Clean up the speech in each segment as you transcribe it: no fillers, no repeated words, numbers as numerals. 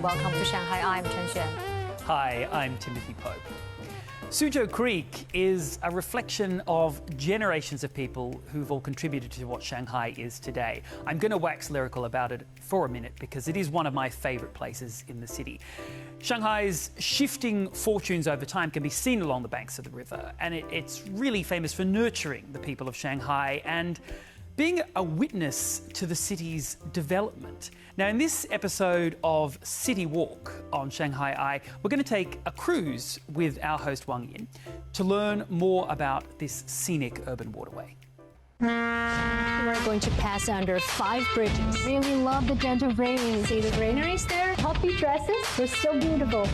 and welcome to Shanghai. I'm Chen Xuan. Hi, I'm Timothy Pope. Suzhou Creek is a reflection of generations of people who've all contributed to what Shanghai is today. I'm going to wax lyrical about it for a minute because it is one of my favourite places in the city. Shanghai's shifting fortunes over time can be seen along the banks of the river, and it's really famous for nurturing the people of Shanghai and being a witness to the city's development. Now, in this episode of City Walk on Shanghai Eye, we're going to take a cruise with our host Wang Yin to learn more about this scenic urban waterway. We're going to pass under 5 bridges. Really love the gentle breeze. See the greeneries there? Puppy dresses were so beautiful.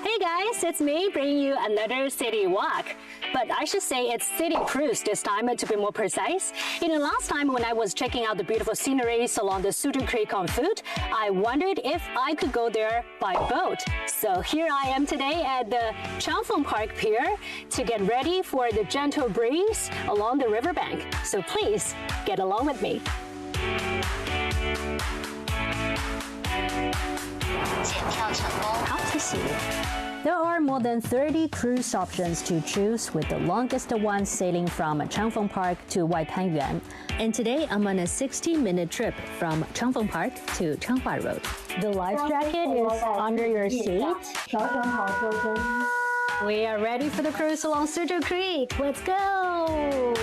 Hey guys, it's me bringing you another city walk. But I should say it's city cruise this time to be more precise. Last time when I was checking out the beautiful sceneries along the Suzhou Creek on foot, I wondered if I could go there by boat. So here I am today at the Changfeng Park Pier to get ready for the gentle breeze along the riverbank. So please get along with me. How to see it. There are more than 30 cruise options to choose, with the longest one sailing from Changfeng Park to Waitangyuan. And today I'm on a 60-minute trip from Changfeng Park to Changhua Road. The life jacket is under your seat. We are ready for the cruise along Suzhou Creek. Let's go!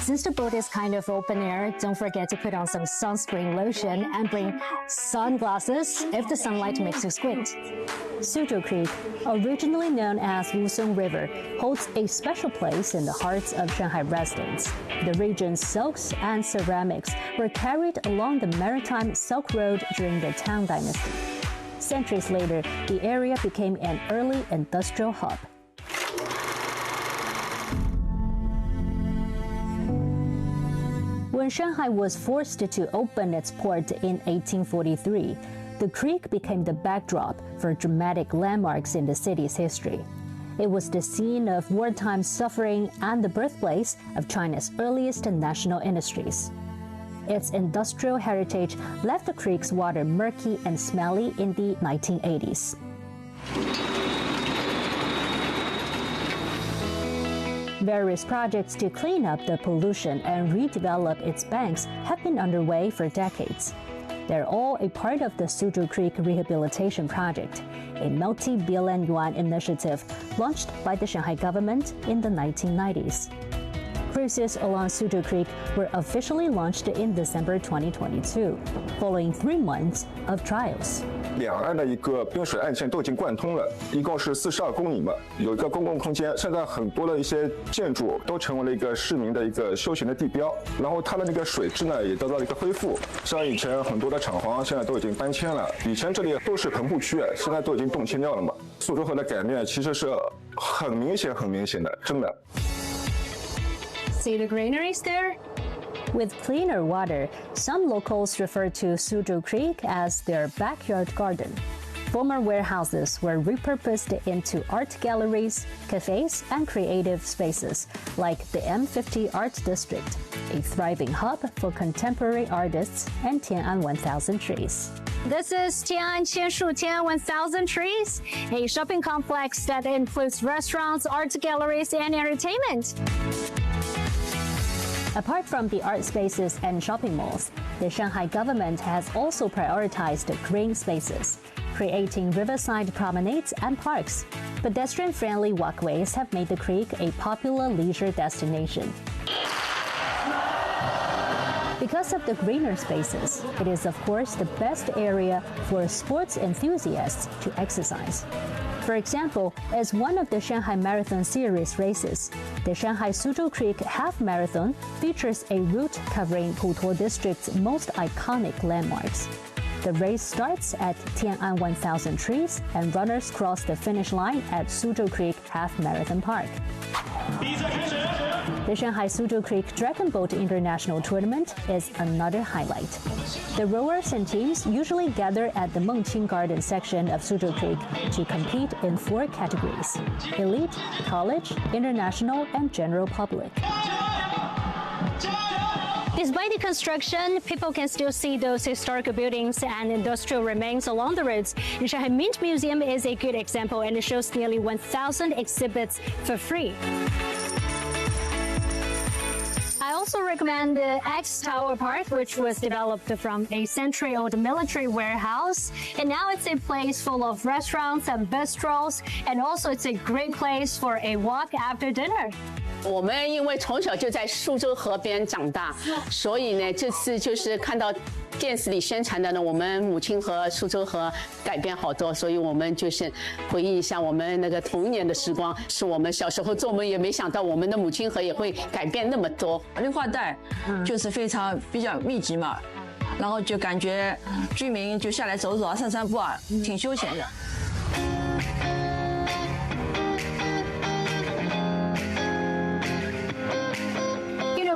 Since the boat is kind of open air, don't forget to put on some sunscreen lotion and bring sunglasses if the sunlight makes you squint. Suzhou Creek, originally known as Wusong River, holds a special place in the hearts of Shanghai residents. The region's silks and ceramics were carried along the maritime Silk Road during the Tang Dynasty. Centuries later, the area became an early industrial hub. When Shanghai was forced to open its port in 1843, the creek became the backdrop for dramatic landmarks in the city's history. It was the scene of wartime suffering and the birthplace of China's earliest national industries. Its industrial heritage left the creek's water murky and smelly in the 1980s. Various projects to clean up the pollution and redevelop its banks have been underway for decades. They're all a part of the Suzhou Creek Rehabilitation Project, a multi-billion yuan initiative launched by the Shanghai government in the 1990s. Cruises along Suzhou Creek were officially launched in December 2022, following 3 months of trials. 两岸的一个滨水岸线都已经贯通了，一共是42公里嘛，有一个公共空间。现在很多的一些建筑都成为了一个市民的一个休闲的地标，然后它的那个水质呢也得到了一个恢复。像以前很多的厂房现在都已经搬迁了，以前这里都是棚户区，现在都已经动迁掉了嘛。苏州河的改变其实是很明显的，真的。See the greeneries there? With cleaner water, some locals refer to Suzhou Creek as their backyard garden. Former warehouses were repurposed into art galleries, cafes, and creative spaces, like the M50 Art District, a thriving hub for contemporary artists, and Tian'an 1000 Trees. This is Tian'an 1000 Trees, a shopping complex that includes restaurants, art galleries, and entertainment. Apart from the art spaces and shopping malls, the Shanghai government has also prioritized green spaces, creating riverside promenades and parks. Pedestrian-friendly walkways have made the creek a popular leisure destination. Because of the greener spaces, it is of course the best area for sports enthusiasts to exercise. For example, as one of the Shanghai Marathon Series races, the Shanghai Suzhou Creek Half Marathon features a route covering Putuo District's most iconic landmarks. The race starts at Tian'an 1000 Trees, and runners cross the finish line at Suzhou Creek Half Marathon Park. The Shanghai Suzhou Creek Dragon Boat International Tournament is another highlight. The rowers and teams usually gather at the Mengqing Garden section of Suzhou Creek to compete in 4 categories: elite, college, international, and general public. Despite the construction, people can still see those historical buildings and industrial remains along the roads. The Shanghai Mint Museum is a good example, and it shows nearly 1,000 exhibits for free. I also recommend the X Tower Park, which was developed from a century-old military warehouse. And now it's a place full of restaurants and bistros, and also it's a great place for a walk after dinner. 我们因为从小就在苏州河边长大，所以呢，这次就是看到电视里宣传的呢，我们母亲河、苏州河改变好多，所以我们就是回忆一下我们那个童年的时光，是我们小时候做梦也没想到我们的母亲河也会改变那么多。绿化带就是比较密集嘛，然后就感觉居民就下来走走啊、散散步啊，挺休闲的。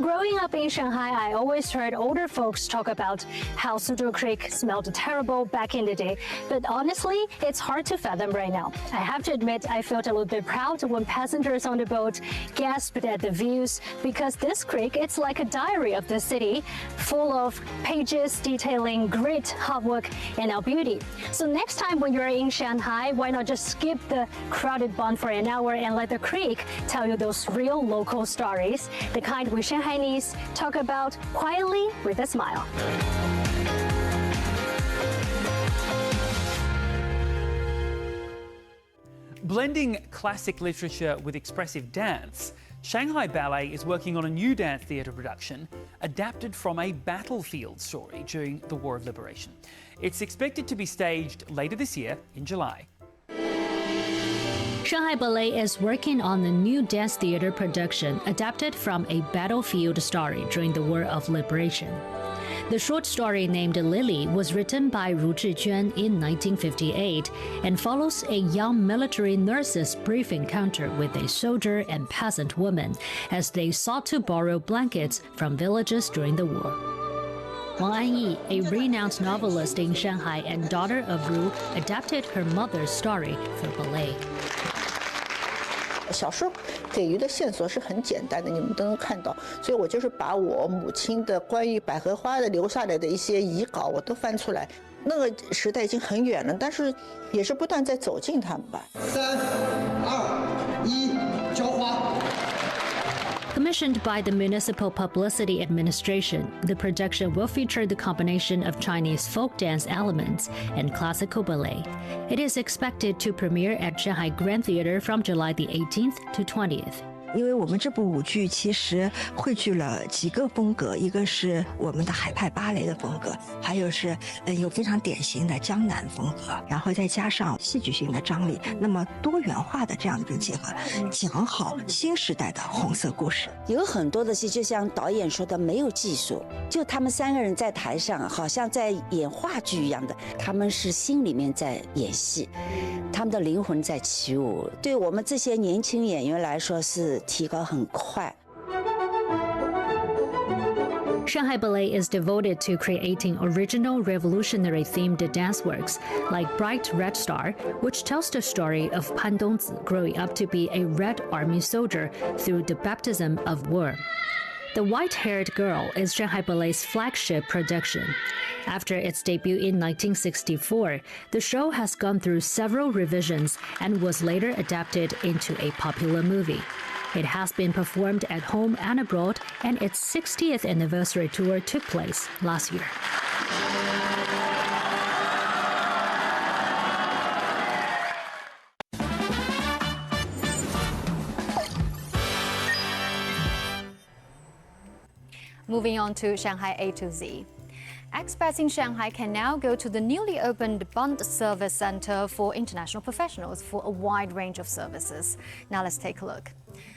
Growing up in Shanghai, I always heard older folks talk about how Suzhou Creek smelled terrible back in the day. But honestly, it's hard to fathom right now. I have to admit, I felt a little bit proud when passengers on the boat gasped at the views, because this creek, it's like a diary of the city, full of pages detailing grit, hard work, and our beauty. So next time when you're in Shanghai, why not just skip the crowded bund for an hour and let the creek tell you those real local stories, the kind we Shanghainese talk about quietly with a smile. Blending classic literature with expressive dance, Shanghai Ballet is working on a new dance theatre production adapted from a battlefield story during the War of Liberation. It's expected to be staged later this year in July. Shanghai Ballet is working on a new dance theater production adapted from a battlefield story during the War of Liberation. The short story named Lily was written by Ru Zhijuan in 1958 and follows a young military nurse's brief encounter with a soldier and peasant woman as they sought to borrow blankets from villages during the war. Wang Anyi, a renowned novelist in Shanghai and daughter of Ru, adapted her mother's story for ballet. 小说给予的线索是很简单的，你们都能看到，所以我就是把我母亲的关于百合花的留下来的一些遗稿，我都翻出来。那个时代已经很远了，但是也是不断在走近他们吧。3、2、1，浇花。Commissioned by the Municipal Publicity Administration, the production will feature the combination of Chinese folk dance elements and classical ballet. It is expected to premiere at Shanghai Grand Theatre from July the 18th to 20th. 因为我们这部舞剧其实汇聚了几个风格，一个是我们的海派芭蕾的风格，还有是有非常典型的江南风格，然后再加上戏剧性的张力，那么多元化的这样的一个结合，讲好新时代的红色故事。有很多的戏，就像导演说的，没有技术，就他们3个人在台上，好像在演话剧一样的，他们是心里面在演戏，他们的灵魂在起舞。对我们这些年轻演员来说是提高很快。 Shanghai Ballet is devoted to creating original revolutionary themed dance works like Bright Red Star, which tells the story of Pan Dongzi growing up to be a Red Army soldier through the baptism of war. The White-Haired Girl is Shanghai Ballet's flagship production. After its debut in 1964, the show has gone through several revisions and was later adapted into a popular movie. It has been performed at home and abroad, and its 60th anniversary tour took place last year. Moving on to Shanghai A to Z. Expats in Shanghai can now go to the newly opened Bund Service Center for international professionals for a wide range of services. Now let's take a look.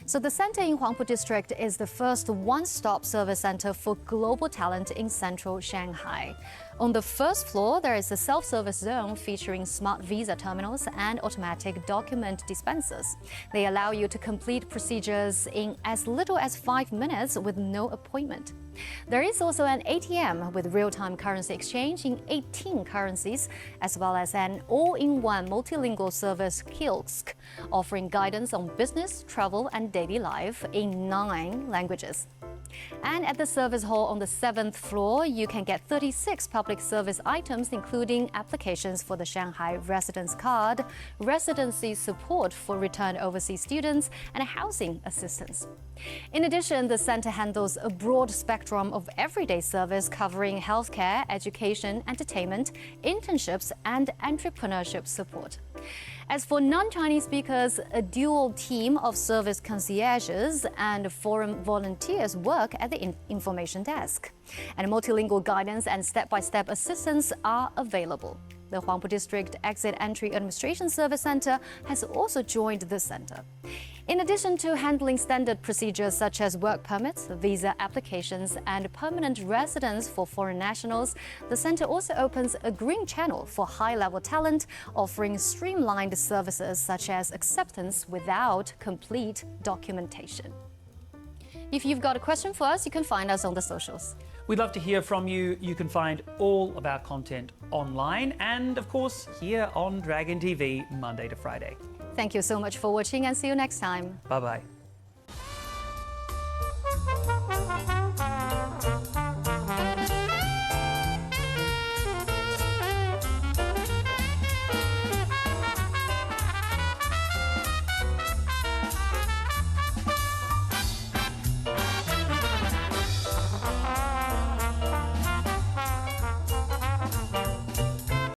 So the center in Huangpu District is the first one-stop service center for global talent in central Shanghai. On the first floor, there is a self-service zone featuring smart visa terminals and automatic document dispensers. They allow you to complete procedures in as little as 5 minutes with no appointment. There is also an ATM with real-time currency exchange in 18 currencies, as well as an all-in-one multilingual service kiosk, offering guidance on business, travel, and daily life in 9 languages. And at the service hall on the 7th floor, you can get 36 public service items, including applications for the Shanghai Residence Card, residency support for returned overseas students, and housing assistance. In addition, the center handles a broad spectrum of everyday service covering healthcare, education, entertainment, internships, and entrepreneurship support. As for non-Chinese speakers, a dual team of service concierges and foreign volunteers work at the information desk. And multilingual guidance and step-by-step assistance are available. The Huangpu District Exit Entry Administration Service Center has also joined the center. In addition to handling standard procedures such as work permits, visa applications, and permanent residence for foreign nationals, the center also opens a green channel for high-level talent, offering streamlined services such as acceptance without complete documentation. If you've got a question for us, you can find us on the socials. We'd love to hear from you. You can find all of our content online and, of course, here on Dragon TV, Monday to Friday. Thank you so much for watching and see you next time. Bye-bye.